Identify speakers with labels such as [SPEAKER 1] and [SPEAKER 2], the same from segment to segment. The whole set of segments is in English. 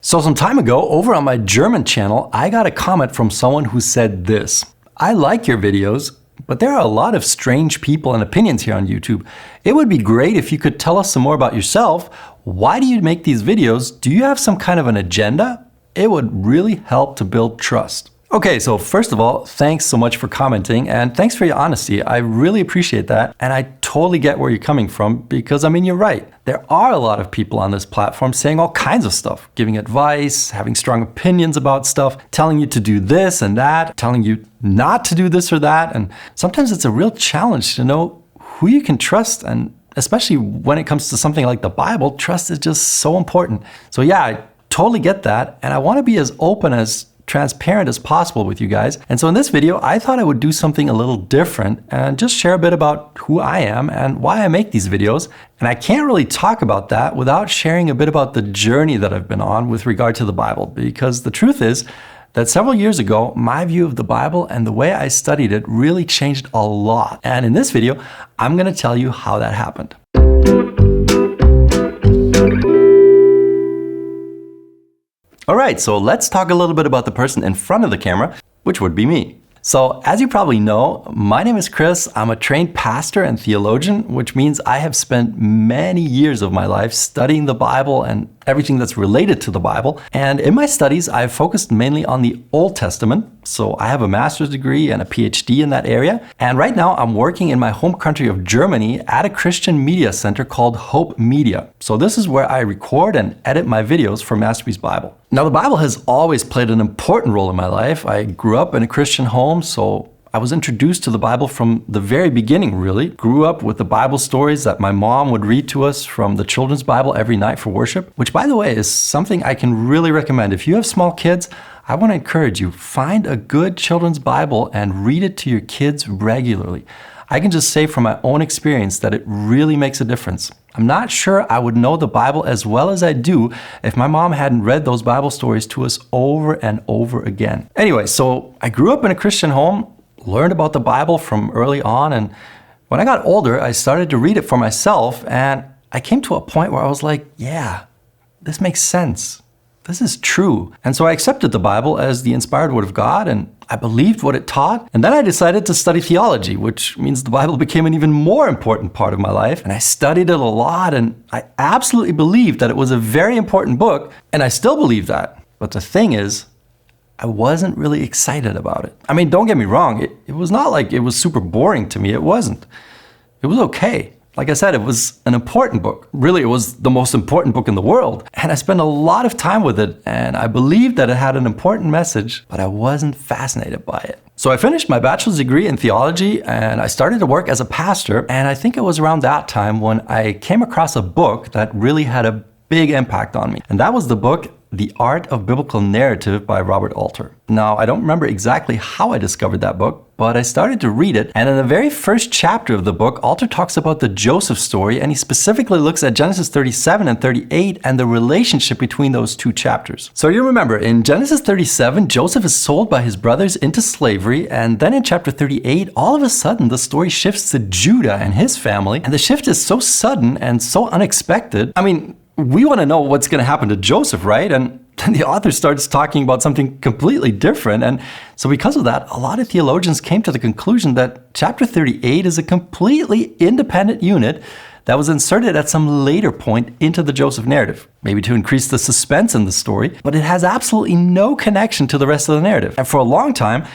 [SPEAKER 1] So some time ago, over on my German channel, I got a comment from someone who said this: I like your videos, but there are a lot of strange people and opinions here on YouTube. It would be great if you could tell us some more about yourself. Why do you make these videos? Do you have some kind of an agenda? It would really help to build trust. Okay, so first of all, thanks so much for commenting and thanks for your honesty. I really appreciate that, and I totally get where you're coming from because, I mean, you're right. There are a lot of people on this platform saying all kinds of stuff, giving advice, having strong opinions about stuff, telling you to do this and that, telling you not to do this or that, and sometimes it's a real challenge to know who you can trust, and especially when it comes to something like the Bible, trust is just so important. So yeah, I totally get that, and I want to be as open as transparent as possible with you guys. And so in this video, I thought I would do something a little different and just share a bit about who I am and why I make these videos. And I can't really talk about that without sharing a bit about the journey that I've been on with regard to the Bible, because the truth is that several years ago, my view of the Bible and the way I studied it really changed a lot. And in this video, I'm going to tell you how that happened. All right, so let's talk a little bit about the person in front of the camera, which would be me. So as you probably know, my name is Chris. I'm a trained pastor and theologian, which means I have spent many years of my life studying the Bible and everything that's related to the Bible. And in my studies, I've focused mainly on the Old Testament. So I have a master's degree and a PhD in that area. And right now I'm working in my home country of Germany at a Christian media center called Hope Media. So this is where I record and edit my videos for Masterpiece Bible. Now, the Bible has always played an important role in my life. I grew up in a Christian home, so I was introduced to the Bible from the very beginning, really. Grew up with the Bible stories that my mom would read to us from the children's Bible every night for worship, which, by the way, is something I can really recommend. If you have small kids, I want to encourage you, find a good children's Bible and read it to your kids regularly. I can just say from my own experience that it really makes a difference. I'm not sure I would know the Bible as well as I do if my mom hadn't read those Bible stories to us over and over again. Anyway, so I grew up in a Christian home, learned about the Bible from early on, and when I got older, I started to read it for myself, and I came to a point where I was like, yeah, this makes sense. This is true. And so I accepted the Bible as the inspired word of God, and I believed what it taught. And then I decided to study theology, which means the Bible became an even more important part of my life. And I studied it a lot, and I absolutely believed that it was a very important book, and I still believe that. But the thing is, I wasn't really excited about it. I mean, don't get me wrong, it was not like it was super boring to me. It wasn't. It was okay. Like I said, it was an important book. Really, it was the most important book in the world. And I spent a lot of time with it, and I believed that it had an important message, but I wasn't fascinated by it. So I finished my bachelor's degree in theology, and I started to work as a pastor. And I think it was around that time when I came across a book that really had a big impact on me. And that was the book, The Art of Biblical Narrative by Robert Alter. Now, I don't remember exactly how I discovered that book, but I started to read it. And in the very first chapter of the book, Alter talks about the Joseph story, and he specifically looks at Genesis 37 and 38 and the relationship between those two chapters. So you remember, in Genesis 37, Joseph is sold by his brothers into slavery, and then in chapter 38, all of a sudden, the story shifts to Judah and his family, and the shift is so sudden and so unexpected. I mean, we want to know what's going to happen to Joseph, right? And then the author starts talking about something completely different. And so because of that, a lot of theologians came to the conclusion that chapter 38 is a completely independent unit that was inserted at some later point into the Joseph narrative, maybe to increase the suspense in the story, but it has absolutely no connection to the rest of the narrative. And for a long time,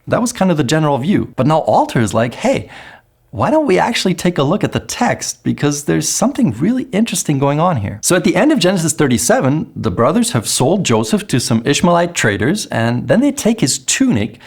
[SPEAKER 1] that was kind of the general view. But now Alter is like, hey, why don't we actually take a look at the text, because there's something really interesting going on here. So at the end of Genesis 37, the brothers have sold Joseph to some Ishmaelite traders, and then they take his tunic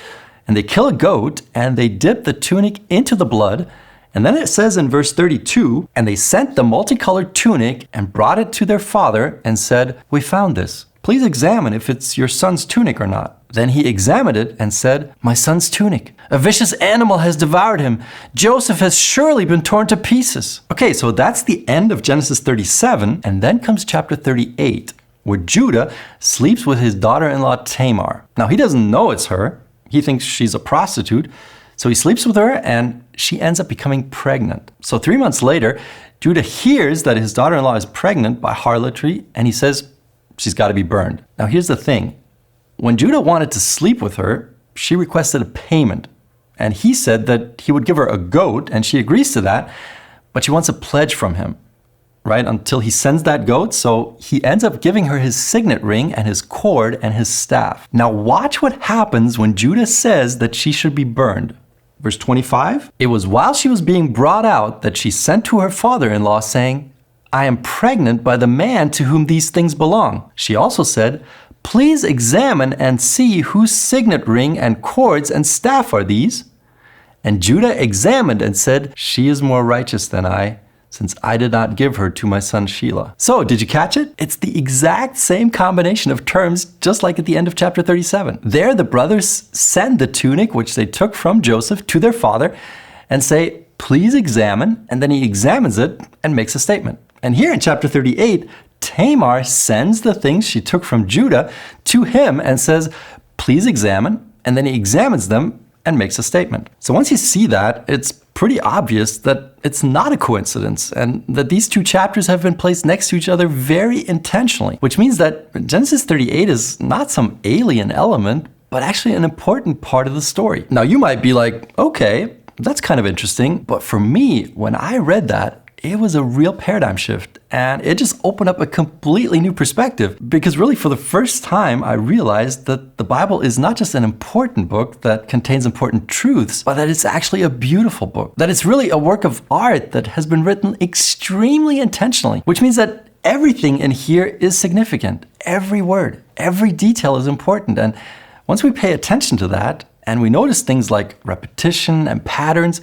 [SPEAKER 1] and they kill a goat and they dip the tunic into the blood. And then it says in verse 32, and they sent the multicolored tunic and brought it to their father and said, we found this. Please examine if it's your son's tunic or not. Then he examined it and said, my son's tunic. A vicious animal has devoured him. Joseph has surely been torn to pieces. Okay, so that's the end of Genesis 37. And then comes chapter 38, where Judah sleeps with his daughter-in-law Tamar. Now, he doesn't know it's her. He thinks she's a prostitute. So he sleeps with her, and she ends up becoming pregnant. So 3 months later, Judah hears that his daughter-in-law is pregnant by harlotry, and he says, she's got to be burned. Now here's the thing. When Judah wanted to sleep with her, she requested a payment. And he said that he would give her a goat, and she agrees to that, but she wants a pledge from him, right? Until he sends that goat. So he ends up giving her his signet ring and his cord and his staff. Now watch what happens when Judah says that she should be burned. Verse 25, it was while she was being brought out that she sent to her father-in-law saying, I am pregnant by the man to whom these things belong. She also said, please examine and see whose signet ring and cords and staff are these. And Judah examined and said, she is more righteous than I, since I did not give her to my son Shelah. So, did you catch it? It's the exact same combination of terms, just like at the end of chapter 37. There, the brothers send the tunic, which they took from Joseph, to their father and say, please examine, and then he examines it and makes a statement. And here in chapter 38, Tamar sends the things she took from Judah to him and says, please examine, and then he examines them and makes a statement. So once you see that, it's pretty obvious that it's not a coincidence and that these two chapters have been placed next to each other very intentionally, which means that Genesis 38 is not some alien element, but actually an important part of the story. Now you might be like, okay, that's kind of interesting, but for me, when I read that, it was a real paradigm shift, and it just opened up a completely new perspective, because really for the first time I realized that the Bible is not just an important book that contains important truths, but that it's actually a beautiful book, that it's really a work of art that has been written extremely intentionally, which means that everything in here is significant. Every word, every detail is important, and once we pay attention to that and we notice things like repetition and patterns,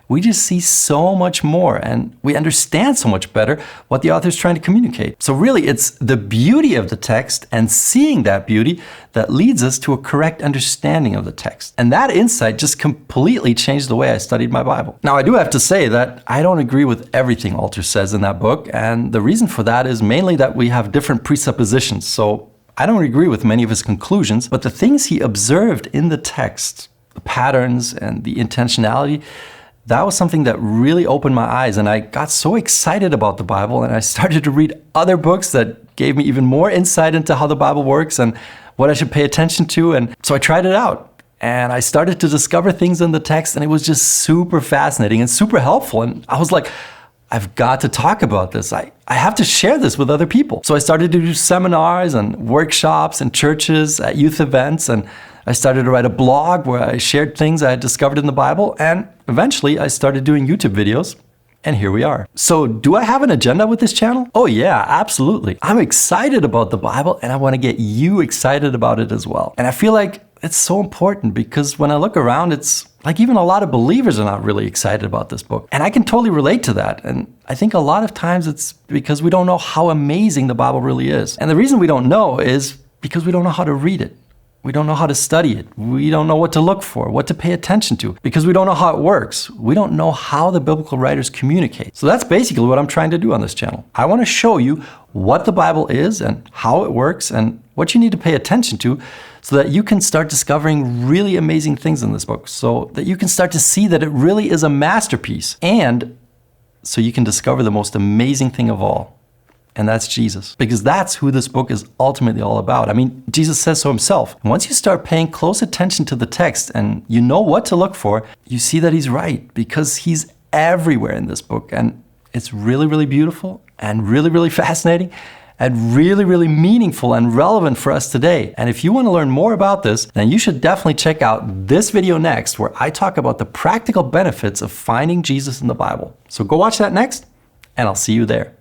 [SPEAKER 1] we just see so much more and we understand so much better what the author is trying to communicate. So really, it's the beauty of the text and seeing that beauty that leads us to a correct understanding of the text. And that insight just completely changed the way I studied my Bible. Now, I do have to say that I don't agree with everything Alter says in that book. And the reason for that is mainly that we have different presuppositions. So I don't agree with many of his conclusions, but the things he observed in the text, the patterns and the intentionality, that was something that really opened my eyes, and I got so excited about the Bible, and I started to read other books that gave me even more insight into how the Bible works and what I should pay attention to. And so I tried it out, and I started to discover things in the text, and it was just super fascinating and super helpful. And I was like, I've got to talk about this. I have to share this with other people. So I started to do seminars and workshops in churches, at youth events, and I started to write a blog where I shared things I had discovered in the Bible, and eventually I started doing YouTube videos, and here we are. So do I have an agenda with this channel? Oh yeah, absolutely. I'm excited about the Bible, and I want to get you excited about it as well. And I feel like it's so important because when I look around, it's like even a lot of believers are not really excited about this book. And I can totally relate to that. And I think a lot of times it's because we don't know how amazing the Bible really is. And the reason we don't know is because we don't know how to read it. We don't know how to study it. We don't know what to look for, what to pay attention to, because we don't know how it works. We don't know how the biblical writers communicate. So that's basically what I'm trying to do on this channel. I want to show you what the Bible is and how it works and what you need to pay attention to so that you can start discovering really amazing things in this book, so that you can start to see that it really is a masterpiece, and so you can discover the most amazing thing of all. And that's Jesus, because that's who this book is ultimately all about. I mean, Jesus says so himself. Once you start paying close attention to the text and you know what to look for, you see that he's right, because he's everywhere in this book. And it's really, really beautiful and really, really fascinating and really, really meaningful and relevant for us today. And if you want to learn more about this, then you should definitely check out this video next, where I talk about the practical benefits of finding Jesus in the Bible. So go watch that next, and I'll see you there.